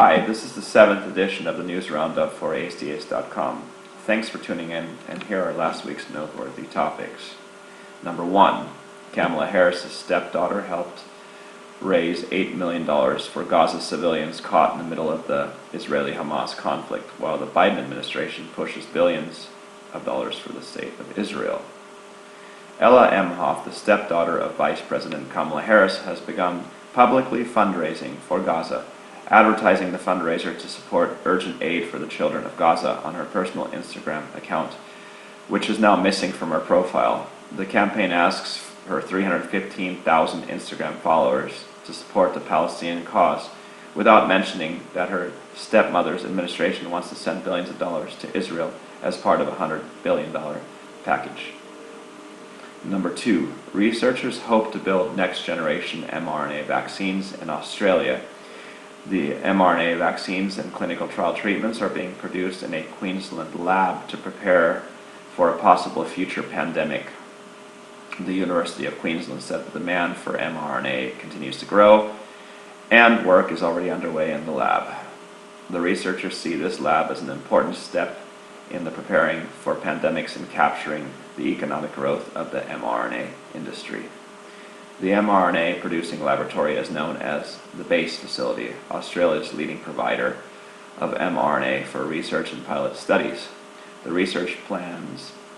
Hi, this is the 7th edition of the News Roundup for EestiEest.com. Thanks for tuning in, and here are last week's noteworthy topics. Number 1. Kamala Harris' stepdaughter helped raise $8 million for Gaza civilians caught in the middle of the Israeli-Hamas conflict, while the Biden administration pushes billions of dollars for the state of Israel. Ella Emhoff, the stepdaughter of Vice President Kamala Harris, has begun publicly fundraising for Gaza, advertising the fundraiser to support urgent aid for the children of Gaza on her personal Instagram account, which is now missing from her profile. The campaign asks her 315,000 Instagram followers to support the Palestinian cause, without mentioning that her stepmother's administration wants to send billions of dollars to Israel as part of a $100 billion package. Number 2. Researchers hope to build next-generation mRNA vaccines in Australia. The mRNA vaccines and clinical trial treatments are being produced in a Queensland lab to prepare for a possible future pandemic. The University of Queensland said the demand for mRNA continues to grow, and work is already underway in the lab. The researchers see this lab as an important step in the preparing for pandemics and capturing the economic growth of the mRNA industry. The mRNA producing laboratory is known as the BASE facility, Australia's leading provider of mRNA for research and pilot studies. The researchers plan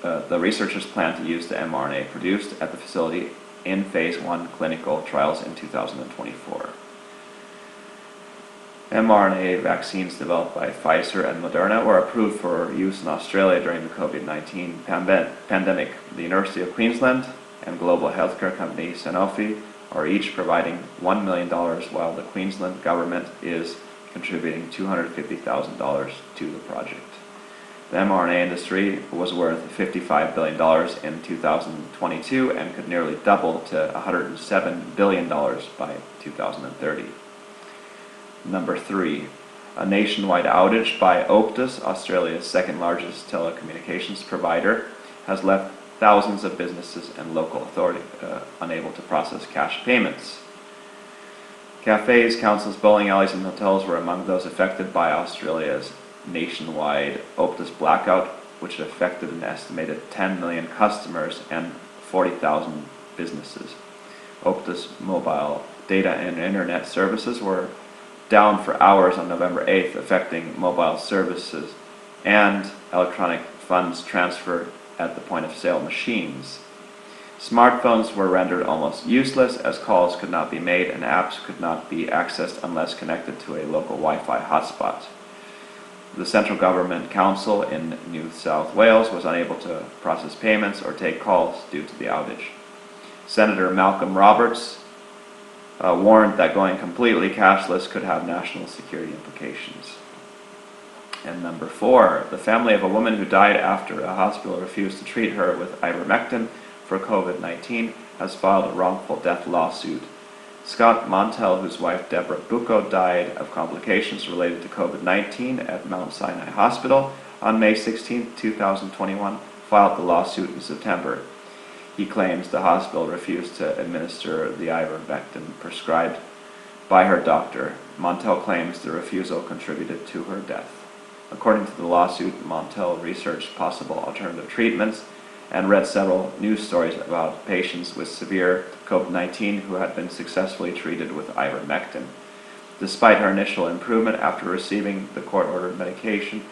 to use the mRNA produced at the facility in Phase 1 clinical trials in 2024. mRNA vaccines developed by Pfizer and Moderna were approved for use in Australia during the COVID-19 pandemic. The University of Queensland and global healthcare company Sanofi are each providing $1 million, while the Queensland government is contributing $250,000 to the project. The mRNA industry was worth $55 billion in 2022 and could nearly double to $107 billion by 2030. Number 3. A nationwide outage by Optus, Australia's second largest telecommunications provider, has left thousands of businesses and local authorities unable to process cash payments. Cafes, councils, bowling alleys, and hotels were among those affected by Australia's nationwide Optus blackout, which affected an estimated 10 million customers and 40,000 businesses. Optus mobile data and internet services were down for hours on November 8th, affecting mobile services and electronic funds transfer at the point-of-sale machines. Smartphones were rendered almost useless as calls could not be made and apps could not be accessed unless connected to a local Wi-Fi hotspot. The Central Government Council in New South Wales was unable to process payments or take calls due to the outage. Senator Malcolm Roberts warned that going completely cashless could have national security implications. And number 4, the family of a woman who died after a hospital refused to treat her with ivermectin for COVID-19 has filed a wrongful death lawsuit. Scott Montel, whose wife Deborah Bucco died of complications related to COVID-19 at Mount Sinai Hospital on May 16, 2021, filed the lawsuit in September. He claims the hospital refused to administer the ivermectin prescribed by her doctor. Montel claims the refusal contributed to her death. According to the lawsuit, Montel researched possible alternative treatments and read several news stories about patients with severe COVID-19 who had been successfully treated with ivermectin. Despite her initial improvement after receiving the court-ordered medication,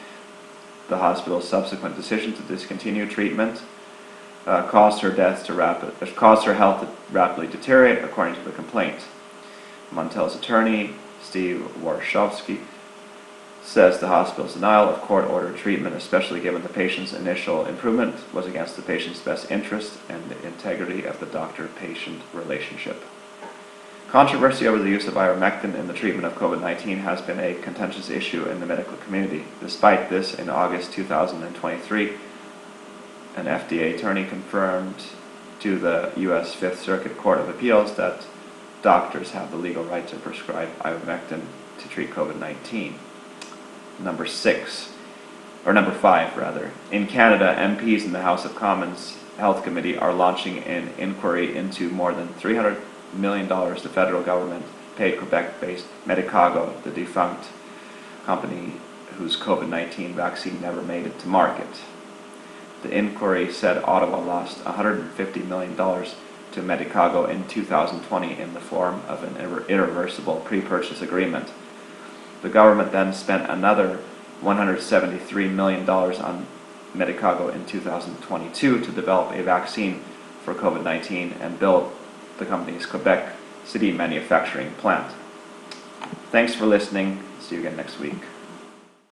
the hospital's subsequent decision to discontinue treatment caused her health to rapidly deteriorate, according to the complaint. Montel's attorney, Steve Warshawski, says the hospital's denial of court-ordered treatment, especially given the patient's initial improvement, was against the patient's best interest and the integrity of the doctor-patient relationship. Controversy over the use of ivermectin in the treatment of COVID-19 has been a contentious issue in the medical community. Despite this, in August 2023, an FDA attorney confirmed to the U.S. Fifth Circuit Court of Appeals that doctors have the legal right to prescribe ivermectin to treat COVID-19. Number 5. In Canada, MPs in the House of Commons Health Committee are launching an inquiry into more than $300 million the federal government paid Quebec-based Medicago, the defunct company whose COVID-19 vaccine never made it to market. The inquiry said Ottawa lost $150 million to Medicago in 2020 in the form of an irreversible pre-purchase agreement. The government then spent another $173 million on Medicago in 2022 to develop a vaccine for COVID-19 and build the company's Quebec City manufacturing plant. Thanks for listening. See you again next week.